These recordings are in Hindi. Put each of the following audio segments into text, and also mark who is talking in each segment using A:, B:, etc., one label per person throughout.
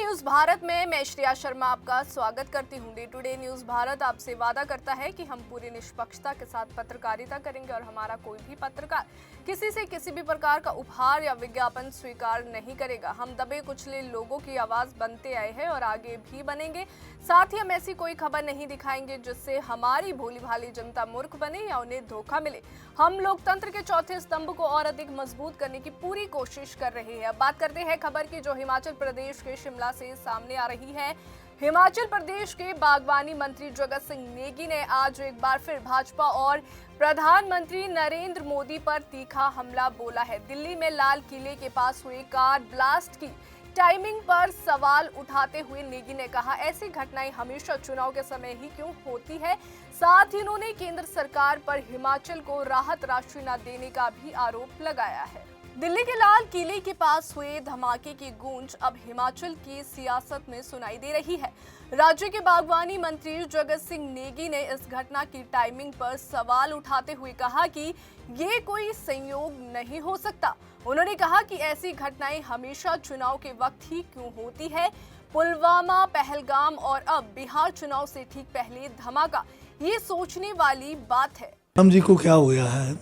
A: न्यूज भारत में मैं श्रेया शर्मा आपका स्वागत करती हूं। Day to day news Bharat आपसे वादा करता है कि हम पूरी निष्पक्षता के साथ पत्रकारिता करेंगे और हमारा कोई भी पत्रकार किसी से किसी भी प्रकार का उपहार या विज्ञापन स्वीकार नहीं करेगा। हम दबे कुचले लोगों की आवाज बनते आए हैं और आगे भी बनेंगे। साथ ही हम ऐसी कोई खबर नहीं दिखाएंगे जिससे हमारी भोली भाली जनता मूर्ख बने या उन्हें धोखा मिले। हम लोकतंत्र के चौथे स्तंभ को और अधिक मजबूत करने की पूरी कोशिश कर रहे हैं। अब बात करते हैं खबर की जो हिमाचल प्रदेश के शिमला से सामने आ रही है। हिमाचल प्रदेश के बागवानी मंत्री जगत सिंह नेगी ने आज एक बार फिर भाजपा और प्रधानमंत्री नरेंद्र मोदी पर तीखा हमला बोला है। दिल्ली में लाल किले के पास हुए कार ब्लास्ट की टाइमिंग पर सवाल उठाते हुए नेगी ने कहा, ऐसी घटनाएं हमेशा चुनाव के समय ही क्यों होती है। साथ ही उन्होंने केंद्र सरकार पर हिमाचल को राहत राशि न देने का भी आरोप लगाया है। दिल्ली के लाल किले के पास हुए धमाके की गूंज अब हिमाचल की सियासत में सुनाई दे रही है। राज्य के बागवानी मंत्री जगत सिंह नेगी ने इस घटना की टाइमिंग पर सवाल उठाते हुए कहा कि ये कोई संयोग नहीं हो सकता। उन्होंने कहा कि ऐसी घटनाएं हमेशा चुनाव के वक्त ही क्यों होती है। पुलवामा, पहलगाम और अब बिहार चुनाव से ठीक पहले धमाका, ये सोचने वाली बात है।
B: जयराम जी को क्या हो गया है?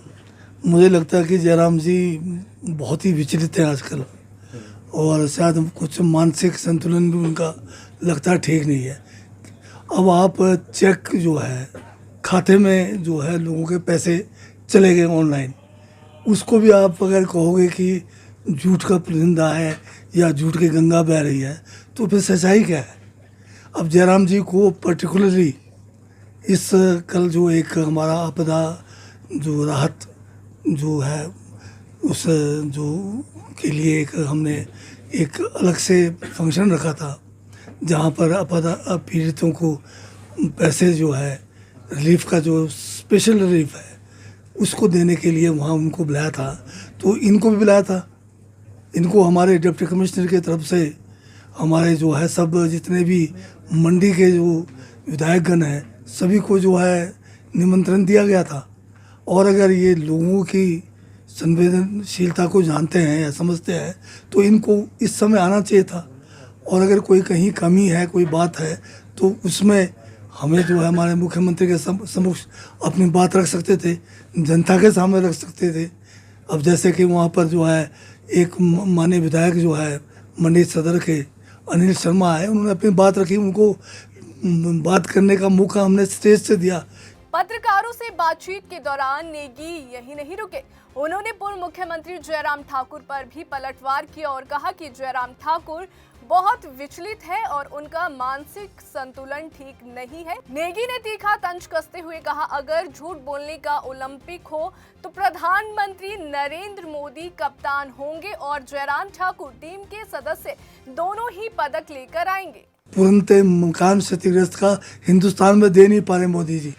B: मुझे लगता है कि जयराम जी बहुत ही विचलित हैं आजकल और शायद कुछ मानसिक संतुलन भी उनका लगता है ठीक नहीं है। अब आप चेक जो है खाते में जो है लोगों के पैसे चले गए ऑनलाइन, उसको भी आप अगर कहोगे कि झूठ का परिंदा है या झूठ की गंगा बह रही है तो फिर सच्चाई क्या है? अब जयराम जी को पर्टिकुलरली इस कल जो एक हमारा आपदा जो राहत जो है उस जो के लिए एक हमने एक अलग से फंक्शन रखा था जहाँ पर आपदा पीड़ितों को पैसे जो है रिलीफ का जो स्पेशल रिलीफ है उसको देने के लिए वहाँ उनको बुलाया था। तो इनको भी बुलाया था। इनको हमारे डिप्टी कमिश्नर की तरफ से हमारे जो है सब जितने भी मंडी के जो विधायकगण हैं सभी को जो है निमंत्रण दिया गया था। और अगर ये लोगों की संवेदनशीलता को जानते हैं या समझते हैं तो इनको इस समय आना चाहिए था। और अगर कोई कहीं कमी है, कोई बात है तो उसमें हमें जो है हमारे मुख्यमंत्री के समक्ष अपनी बात रख सकते थे, जनता के सामने रख सकते थे। अब जैसे कि वहाँ पर जो है एक माननीय विधायक जो है मंडी सदर के अनिल शर्मा है, उन्होंने अपनी बात रखी, उनको बात करने का मौका हमने स्टेज से दिया।
A: पत्रकारों से बातचीत के दौरान नेगी यही नहीं रुके। उन्होंने पूर्व मुख्यमंत्री जयराम ठाकुर पर भी पलटवार किया और कहा कि जयराम ठाकुर बहुत विचलित है और उनका मानसिक संतुलन ठीक नहीं है। नेगी ने तीखा तंज कसते हुए कहा, अगर झूठ बोलने का ओलंपिक हो तो प्रधानमंत्री नरेंद्र मोदी कप्तान होंगे और जयराम ठाकुर टीम के सदस्य दोनों ही पदक लेकर आएंगे।
B: तुरंत मकान क्षतिग्रस्त का हिंदुस्तान में दे नहीं पा रहे मोदी जी,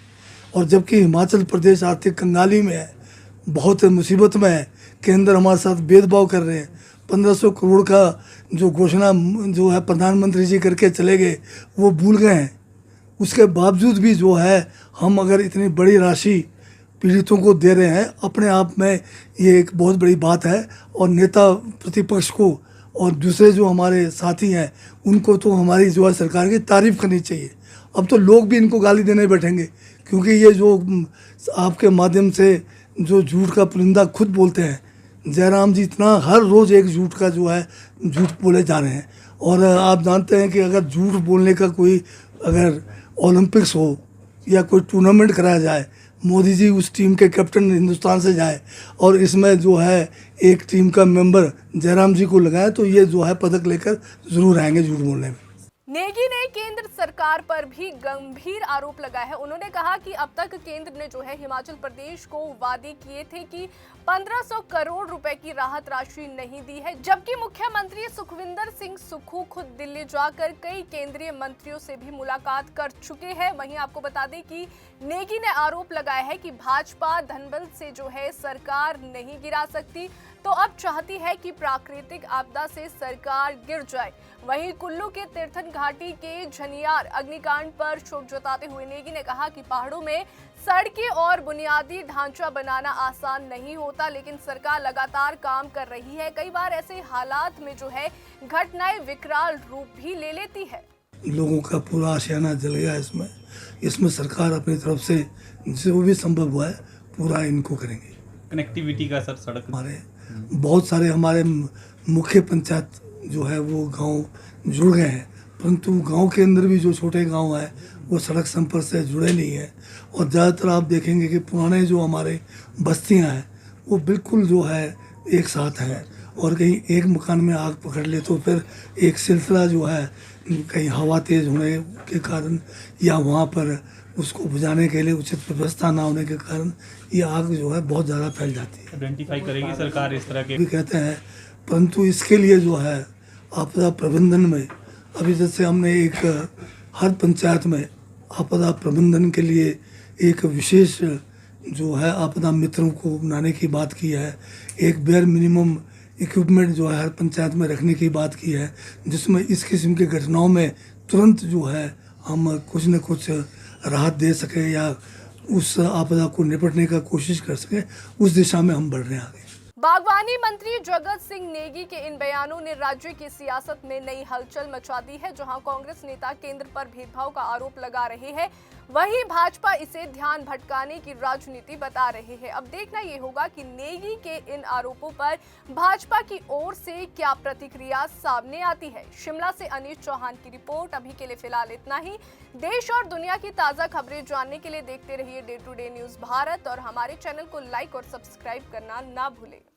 B: और जबकि हिमाचल प्रदेश आर्थिक कंगाली में है, बहुत मुसीबत में है। केंद्र हमारे साथ भेदभाव कर रहे हैं। 1500 करोड़ का जो घोषणा जो है प्रधानमंत्री जी करके चले गए वो भूल गए हैं। उसके बावजूद भी जो है हम अगर इतनी बड़ी राशि पीड़ितों को दे रहे हैं, अपने आप में ये एक बहुत बड़ी बात है। और नेता प्रतिपक्ष को और दूसरे जो हमारे साथी हैं उनको तो हमारी जो है सरकार की तारीफ़ करनी चाहिए। अब तो लोग भी इनको गाली देने बैठेंगे क्योंकि ये जो आपके माध्यम से जो झूठ का परिंदा खुद बोलते हैं, जयराम जी इतना हर रोज़ एक झूठ का जो है झूठ बोले जा रहे हैं। और आप जानते हैं कि अगर झूठ बोलने का कोई अगर ओलंपिक्स हो या कोई टूर्नामेंट कराया जाए, मोदी जी उस टीम के कैप्टन हिंदुस्तान से जाए और इसमें जो है एक टीम का मेंबर जयराम जी को लगाए तो ये जो है पदक लेकर ज़रूर आएंगे झूठ बोलने में।
A: नेगी ने केंद्र सरकार पर भी गंभीर आरोप लगाया है। उन्होंने कहा कि अब तक केंद्र ने जो है हिमाचल प्रदेश को वादे किए थे कि 1500 करोड़ रुपए की राहत राशि नहीं दी है, जबकि मुख्यमंत्री सुखविंदर सिंह सुक्खू खुद दिल्ली जाकर कई केंद्रीय मंत्रियों से भी मुलाकात कर चुके हैं। वहीं आपको बता दें कि नेगी ने आरोप लगाया है कि भाजपा धनबल से जो है सरकार नहीं गिरा सकती, तो अब चाहती है कि प्राकृतिक आपदा से सरकार गिर जाए। वहीं कुल्लू के तीर्थन घाटी के झनियार अग्निकांड पर शोक जताते हुए नेगी ने कहा कि पहाड़ों में सड़कें और बुनियादी ढांचा बनाना आसान नहीं होता। होता, लेकिन सरकार लगातार काम कर रही है। कई बार ऐसे हालात में जो है घटनाएं विकराल रूप भी ले लेती है।
B: लोगों का पूरा आशियाना जल गया इसमें सरकार अपनी तरफ से जो भी संभव हुआ है पूरा इनको करेंगे।
C: कनेक्टिविटी का सर सड़क
B: हमारे बहुत सारे हमारे मुख्य पंचायत जो है वो गांव जुड़ गए हैं, परंतु गांव के अंदर भी जो छोटे गांव हैं वो सड़क संपर्क से जुड़े नहीं हैं। और ज़्यादातर आप देखेंगे कि पुराने जो हमारे बस्तियां हैं वो बिल्कुल जो है एक साथ हैं, और कहीं एक मकान में आग पकड़ ले तो फिर एक सिलसिला जो है कहीं हवा तेज़ होने के कारण या वहाँ पर उसको बुझाने के लिए उचित व्यवस्था ना होने के कारण ये आग जो है बहुत ज़्यादा फैल जाती है।
C: आइडेंटिफाई करेगी सरकार इस तरह के
B: भी कहते हैं, परंतु इसके लिए जो है आपदा प्रबंधन में अभी जैसे हमने एक हर पंचायत में आपदा प्रबंधन के लिए एक विशेष जो है आपदा मित्रों को बनाने की बात की है। एक बेयर मिनिमम इक्विपमेंट जो है हर पंचायत में रखने की बात की है, जिसमें इस किस्म की घटनाओं में तुरंत जो है हम कुछ न कुछ राहत दे सकें या उस आपदा को निपटने का कोशिश कर सकें। उस दिशा में हम बढ़ रहे हैं आगे।
A: बागवानी मंत्री जगत सिंह नेगी के इन बयानों ने राज्य की सियासत में नई हलचल मचा दी है। जहां कांग्रेस नेता केंद्र पर भेदभाव का आरोप लगा रहे हैं, वहीं भाजपा इसे ध्यान भटकाने की राजनीति बता रहे हैं। अब देखना ये होगा कि नेगी के इन आरोपों पर भाजपा की ओर से क्या प्रतिक्रिया सामने आती है। शिमला से अनीश चौहान की रिपोर्ट। अभी के लिए फिलहाल इतना ही। देश और दुनिया की ताजा खबरें जानने के लिए देखते रहिए day to day news Bharat और हमारे चैनल को लाइक और सब्सक्राइब करना ना भूलें।